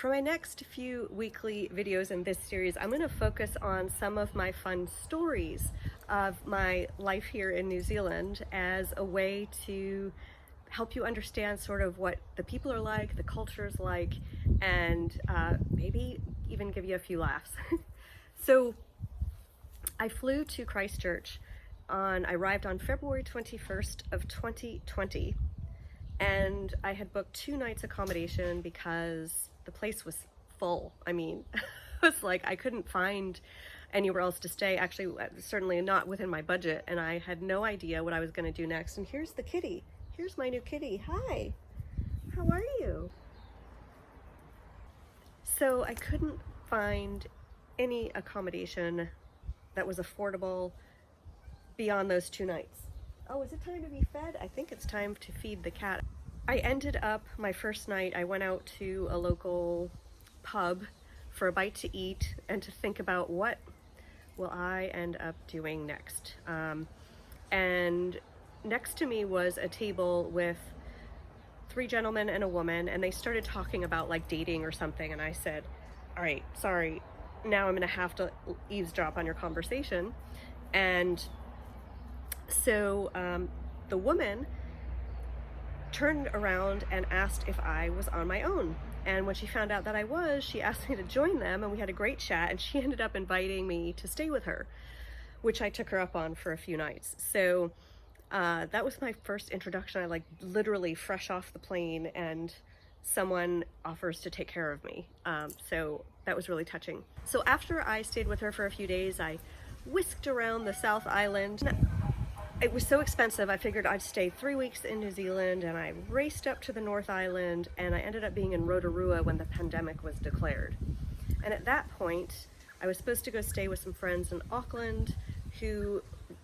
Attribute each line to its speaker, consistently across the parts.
Speaker 1: For my next few weekly videos in this series, I'm going to focus on some of my fun stories of my life here in New Zealand as a way to help you understand sort of what the people are like, the culture is like, and maybe even give you a few laughs. So I flew to Christchurch I arrived on February 21st of 2020, and I had booked 2 nights accommodation because the place was full. I mean, it was like I couldn't find anywhere else to stay, actually certainly not within my budget, and I had no idea what I was going to do next. And here's the kitty. Here's my new kitty. Hi, how are you? So I couldn't find any accommodation that was affordable beyond those 2 nights. Oh, is it time to be fed? I think it's time to feed the cat. I ended up, my first night, I went out to a local pub for a bite to eat and to think about what will I end up doing next. And next to me was a table with 3 gentlemen and a woman, and they started talking about like dating or something, and I said, all right, sorry, now I'm gonna have to eavesdrop on your conversation. And so the woman turned around and asked if I was on my own. And when she found out that I was, she asked me to join them, and we had a great chat, and she ended up inviting me to stay with her, which I took her up on for a few nights. So that was my first introduction. I like literally fresh off the plane and someone offers to take care of me. So that was really touching. So after I stayed with her for a few days, I whisked around the South Island. It was so expensive, I figured I'd stay 3 weeks in New Zealand, and I raced up to the North Island, and I ended up being in Rotorua when the pandemic was declared. And at that point, I was supposed to go stay with some friends in Auckland who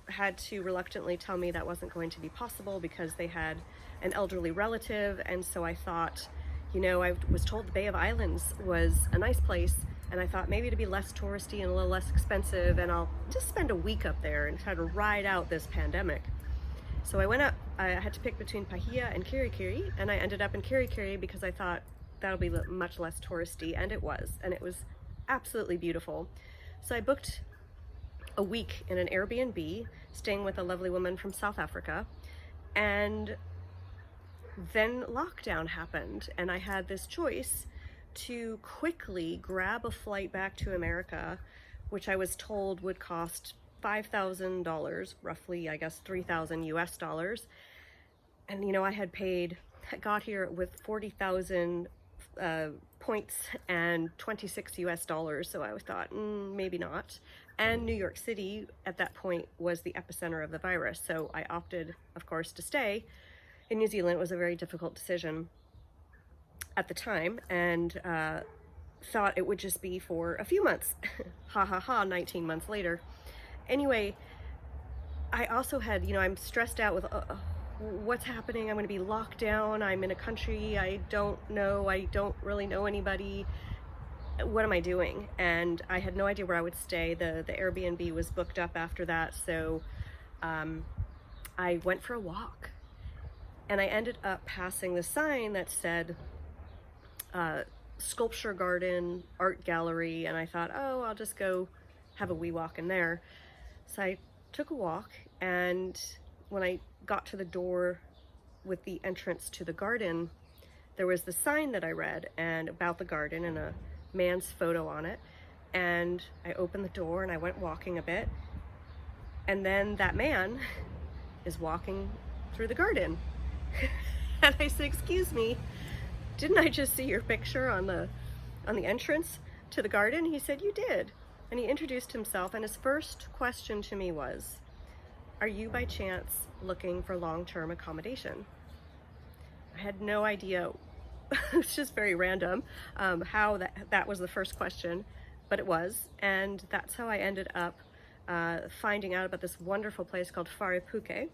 Speaker 1: had to reluctantly tell me that wasn't going to be possible because they had an elderly relative. And so I thought, you know, I was told the Bay of Islands was a nice place, and I thought maybe it'd be less touristy and a little less expensive, and I'll just spend a week up there and try to ride out this pandemic. So I went up, I had to pick between Pahia and Kirikiri, and I ended up in Kirikiri because I thought that'll be much less touristy, and it was absolutely beautiful. So I booked a week in an Airbnb, staying with a lovely woman from South Africa, and then lockdown happened, and I had this choice to quickly grab a flight back to America, which I was told would cost $5,000, roughly, I guess, 3,000 US dollars. And you know, I got here with 40,000 points and 26 US dollars, so I thought, maybe not. And New York City at that point was the epicenter of the virus, so I opted, of course, to stay in New Zealand. It was a very difficult decision at the time, and thought it would just be for a few months. Ha ha ha, 19 months later. Anyway, I also had, you know, I'm stressed out with what's happening. I'm going to be locked down. I'm in a country I don't know. I don't really know anybody. What am I doing? And I had no idea where I would stay. The Airbnb was booked up after that, so I went for a walk, and I ended up passing the sign that said sculpture garden, art gallery, and I thought, oh, I'll just go have a wee walk in there. So I took a walk, and when I got to the door with the entrance to the garden, there was the sign that I read and about the garden and a man's photo on it. And I opened the door and I went walking a bit, and then that man is walking through the garden. And I said, excuse me, didn't I just see your picture on the entrance to the garden? He said, you did. And he introduced himself, and his first question to me was, are you by chance looking for long-term accommodation? I had no idea. It was just very random how that was the first question, but it was. And that's how I ended up finding out about this wonderful place called Wharepuke,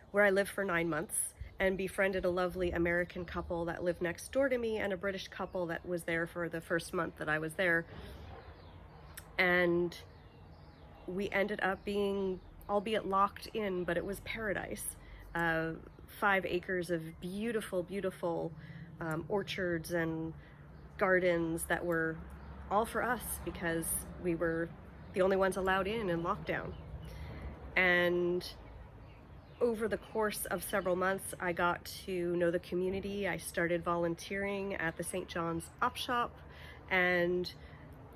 Speaker 1: where I lived for 9 months and befriended a lovely American couple that lived next door to me and a British couple that was there for the first month that I was there. And we ended up being, albeit locked in, but it was paradise. 5 acres of beautiful, beautiful orchards and gardens that were all for us because we were the only ones allowed in lockdown. And over the course of several months, I got to know the community. I started volunteering at the St. John's Op Shop and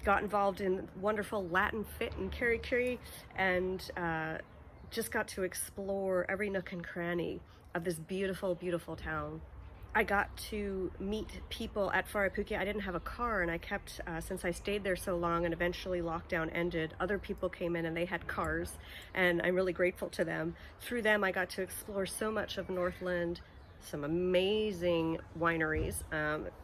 Speaker 1: got involved in wonderful Latin fit and kiri and just got to explore every nook and cranny of this beautiful, beautiful town. I got to meet people at Wharapuke. I didn't have a car, and I kept, since I stayed there so long and eventually lockdown ended, other people came in and they had cars, and I'm really grateful to them. Through them, I got to explore so much of Northland, some amazing wineries,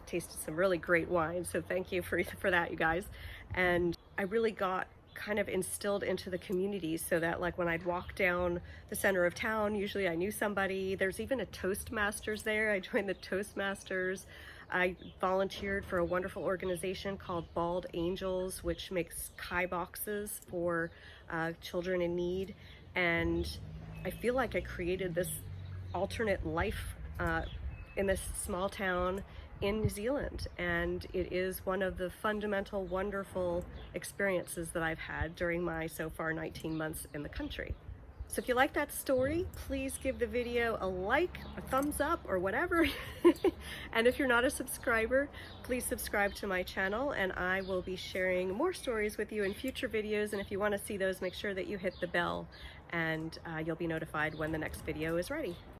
Speaker 1: tasted some really great wine, so thank you for that, you guys. And I really got kind of instilled into the community so that like when I'd walk down the center of town, usually I knew somebody. There's even a Toastmasters there. I joined the Toastmasters. I volunteered for a wonderful organization called Bald Angels, which makes Kai boxes for children in need. And I feel like I created this alternate life in this small town in New Zealand, and it is one of the fundamental, wonderful experiences that I've had during my so far 19 months in the country. So if you like that story, please give the video a like, a thumbs up, or whatever. And if you're not a subscriber, please subscribe to my channel, and I will be sharing more stories with you in future videos. And if you want to see those, make sure that you hit the bell, and you'll be notified when the next video is ready.